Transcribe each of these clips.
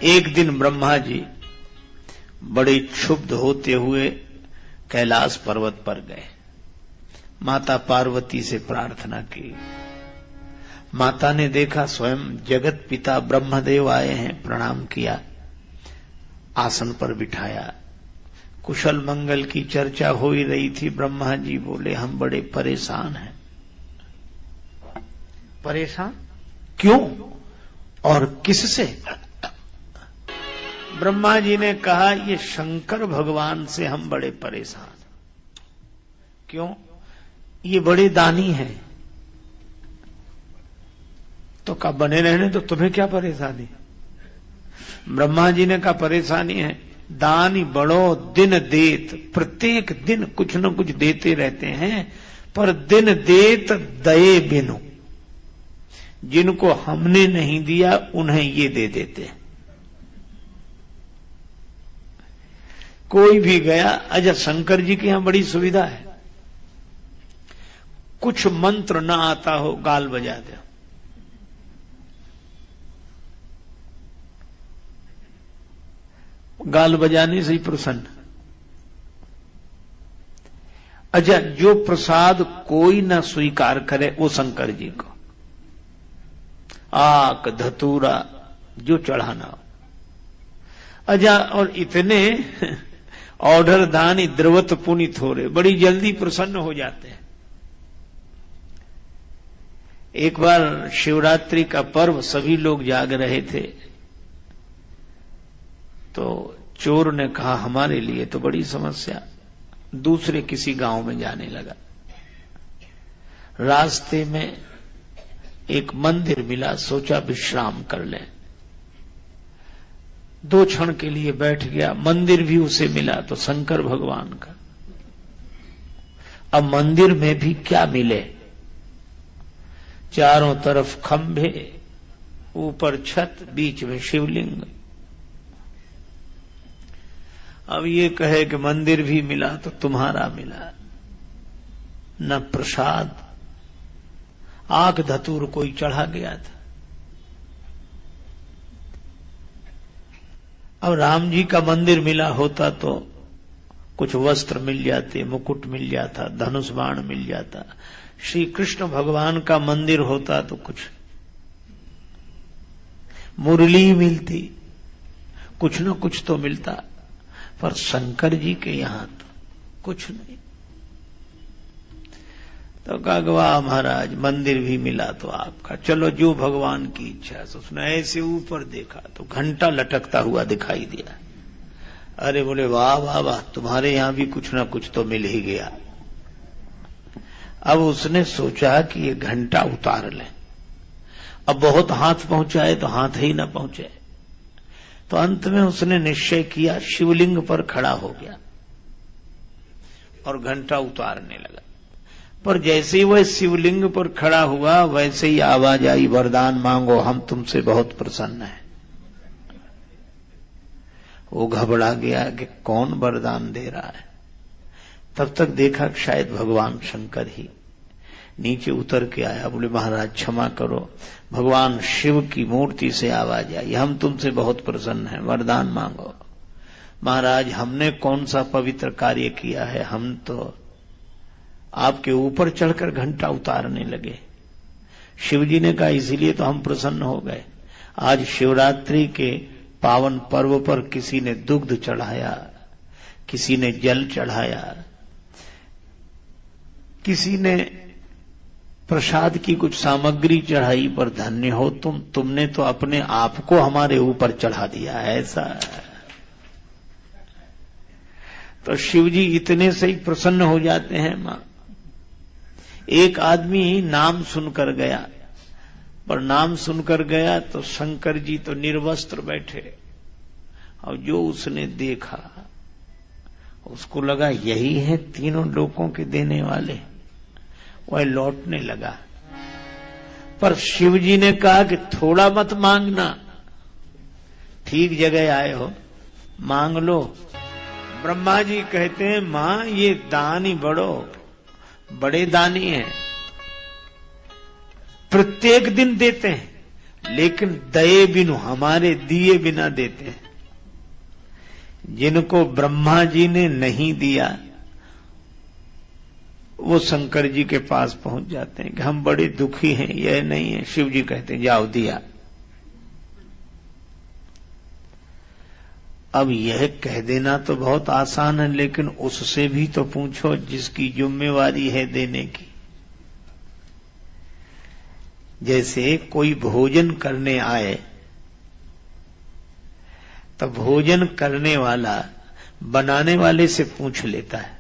एक दिन ब्रह्मा जी बड़े क्षुब्ध होते हुए कैलाश पर्वत पर गए। माता पार्वती से प्रार्थना की। माता ने देखा स्वयं जगत पिता ब्रह्मदेव आए हैं, प्रणाम किया, आसन पर बिठाया। कुशल मंगल की चर्चा हो ही रही थी। ब्रह्मा जी बोले, हम बड़े परेशान हैं। परेशान क्यों और किससे? ब्रह्मा जी ने कहा, ये शंकर भगवान से हम बड़े परेशान। क्यों? ये बड़े दानी हैं। तो कहा बने रहने तो तुम्हें क्या परेशानी? ब्रह्मा जी ने कहा परेशानी है, दानी बड़ो दिन देत, प्रत्येक दिन कुछ न कुछ देते रहते हैं, पर दिन देत दये बिनु, जिनको हमने नहीं दिया उन्हें ये दे देते हैं। कोई भी गया, अच्छा शंकर जी की यहां बड़ी सुविधा है, कुछ मंत्र ना आता हो गाल बजा दे, गाल बजाने से ही प्रसन्न। अच्छा जो प्रसाद कोई ना स्वीकार करे वो शंकर जी को, आक धतूरा जो चढ़ाना हो। अच्छा और इतने ऑर्डर दानी द्रवत पुनित हो रहे, बड़ी जल्दी प्रसन्न हो जाते हैं। एक बार शिवरात्रि का पर्व सभी लोग जाग रहे थे, तो चोर ने कहा हमारे लिए तो बड़ी समस्या, दूसरे किसी गांव में जाने लगा। रास्ते में एक मंदिर मिला, सोचा विश्राम कर लें। 2 क्षण के लिए बैठ गया, मंदिर भी उसे मिला तो शंकर भगवान का। अब मंदिर में भी क्या मिले, चारों तरफ खंभे, ऊपर छत, बीच में शिवलिंग। अब ये कहे कि मंदिर भी मिला तो तुम्हारा मिला, न प्रसाद, आंख धतूर कोई चढ़ा गया था। अब राम जी का मंदिर मिला होता तो कुछ वस्त्र मिल जाते, मुकुट मिल जाता, धनुष बाण मिल जाता। श्री कृष्ण भगवान का मंदिर होता तो कुछ मुरली मिलती, कुछ न कुछ तो मिलता, पर शंकर जी के यहां तो कुछ नहीं। तो कहा वाह महाराज, मंदिर भी मिला तो आपका, चलो जो भगवान की इच्छा है। उसने ऐसे ऊपर देखा तो घंटा लटकता हुआ दिखाई दिया। अरे बोले वाह वाह वाह, तुम्हारे यहां भी कुछ ना कुछ तो मिल ही गया। अब उसने सोचा कि ये घंटा उतार लें, अब बहुत हाथ पहुंचाए तो हाथ ही ना पहुंचे, तो अंत में उसने निश्चय किया, शिवलिंग पर खड़ा हो गया और घंटा उतारने लगा। पर जैसे ही वह शिवलिंग पर खड़ा हुआ वैसे ही आवाज आई, वरदान मांगो, हम तुमसे बहुत प्रसन्न हैं। वो घबरा गया कि कौन वरदान दे रहा है। तब तक देखा कि शायद भगवान शंकर ही नीचे उतर के आया। बोले महाराज क्षमा करो, भगवान शिव की मूर्ति से आवाज आई, हम तुमसे बहुत प्रसन्न हैं, वरदान मांगो। महाराज हमने कौन सा पवित्र कार्य किया है, हम तो आपके ऊपर चढ़कर घंटा उतारने लगे। शिव जी ने कहा इसीलिए तो हम प्रसन्न हो गए। आज शिवरात्रि के पावन पर्व पर किसी ने दुग्ध चढ़ाया, किसी ने जल चढ़ाया, किसी ने प्रसाद की कुछ सामग्री चढ़ाई, पर धन्य हो तुमने तो अपने आप को हमारे ऊपर चढ़ा दिया। ऐसा तो शिव जी इतने से ही प्रसन्न हो जाते हैं। मां एक आदमी नाम सुनकर गया, पर नाम सुनकर गया तो शंकर जी तो निर्वस्त्र बैठे, और जो उसने देखा उसको लगा यही है तीनों लोगों के देने वाले। वह लौटने लगा, पर शिव जी ने कहा कि थोड़ा मत मांगना, ठीक जगह आए हो, मांग लो। ब्रह्मा जी कहते हैं मां ये दानी बड़े दानी हैं, प्रत्येक दिन देते हैं, लेकिन दये बिनु, हमारे दिए बिना देते हैं। जिनको ब्रह्मा जी ने नहीं दिया वो शंकर जी के पास पहुंच जाते हैं कि हम बड़े दुखी हैं, यह नहीं है। शिव जी कहते हैं जाओ दिया। अब यह कह देना तो बहुत आसान है, लेकिन उससे भी तो पूछो जिसकी जिम्मेवारी है देने की। जैसे कोई भोजन करने आए तो भोजन करने वाला बनाने वाले से पूछ लेता है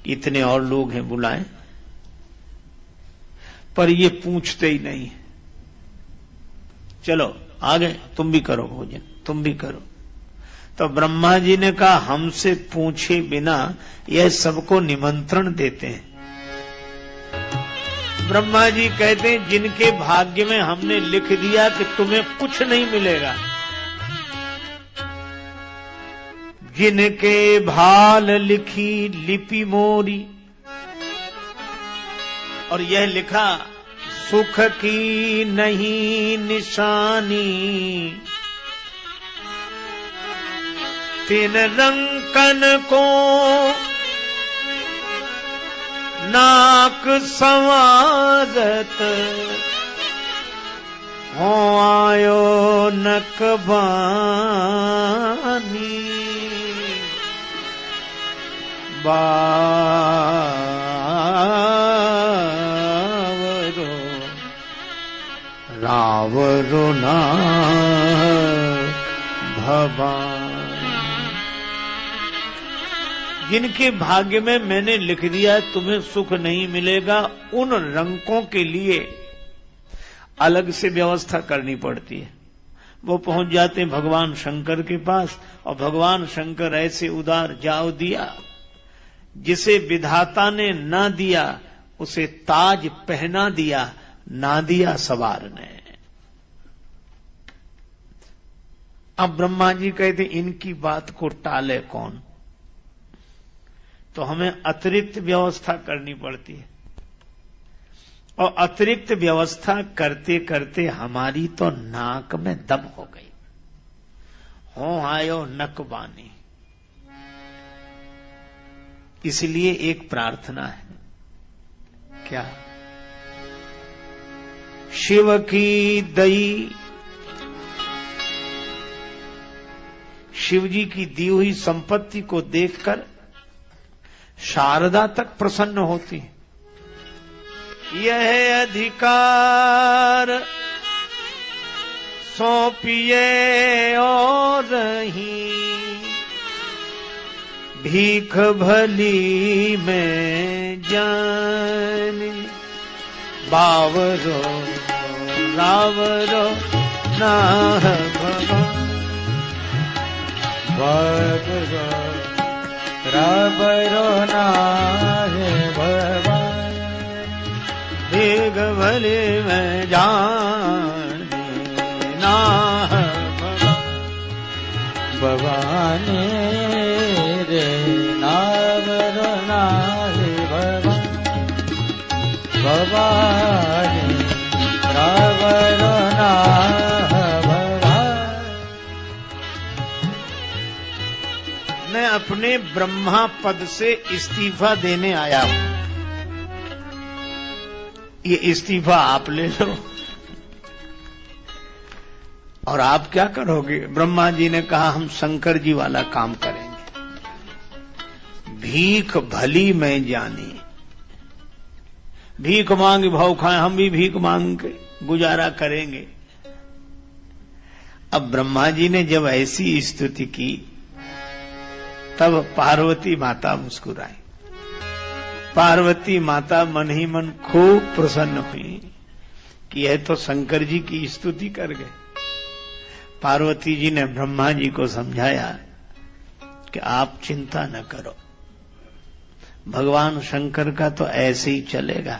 कि इतने और लोग हैं बुलाएं, पर ये पूछते ही नहीं। चलो आ गए, तुम भी करो भोजन, तुम भी करो। तो ब्रह्मा जी ने कहा हमसे पूछे बिना यह सबको निमंत्रण देते हैं। ब्रह्मा जी कहते हैं जिनके भाग्य में हमने लिख दिया कि तुम्हें कुछ नहीं मिलेगा, जिनके भाल लिखी लिपि मोरी, और यह लिखा सुख की नहीं निशानी, तिन रंकन को नाक संवारत, हो आयो नकबानी, बावरो रावरो ना भवान। जिनके भाग्य में मैंने लिख दिया तुम्हें सुख नहीं मिलेगा, उन रंकों के लिए अलग से व्यवस्था करनी पड़ती है। वो पहुंच जाते हैं भगवान शंकर के पास, और भगवान शंकर ऐसे उदार, जाओ दिया। जिसे विधाता ने ना दिया उसे ताज पहना दिया, ना दिया सवार ने। अब ब्रह्मा जी कहते इनकी बात को टाले कौन, तो हमें अतिरिक्त व्यवस्था करनी पड़ती है। और अतिरिक्त व्यवस्था करते करते हमारी तो नाक में दम हो गई। हो आयो नकबानी। इसलिए एक प्रार्थना है, क्या? शिव की दई, शिव जी की दी हुई संपत्ति को देखकर शारदा तक प्रसन्न होती। यह अधिकार सौंपिए और ही, भीख भली में जानी, बावरो रावरो ना भगवान, बावरो रावरो ना भगवान, भीख भली में जानी ना भगवान, रे नावरो ना भगवान, भगवान रावरो ना भगवान। मैं अपने ब्रह्मा पद से इस्तीफा देने आया हूं, ये इस्तीफा आप ले लो। और आप क्या करोगे? ब्रह्मा जी ने कहा हम शंकर जी वाला काम करेंगे। भीख भली में जानी, भीख मांग भाव खाए, हम भी भीख मांग के गुजारा करेंगे। अब ब्रह्मा जी ने जब ऐसी स्तुति की तब पार्वती माता मुस्कुराई। पार्वती माता मन ही मन खूब प्रसन्न हुई कि यह तो शंकर जी की स्तुति कर गए। पार्वती जी ने ब्रह्मा जी को समझाया कि आप चिंता न करो, भगवान शंकर का तो ऐसे ही चलेगा।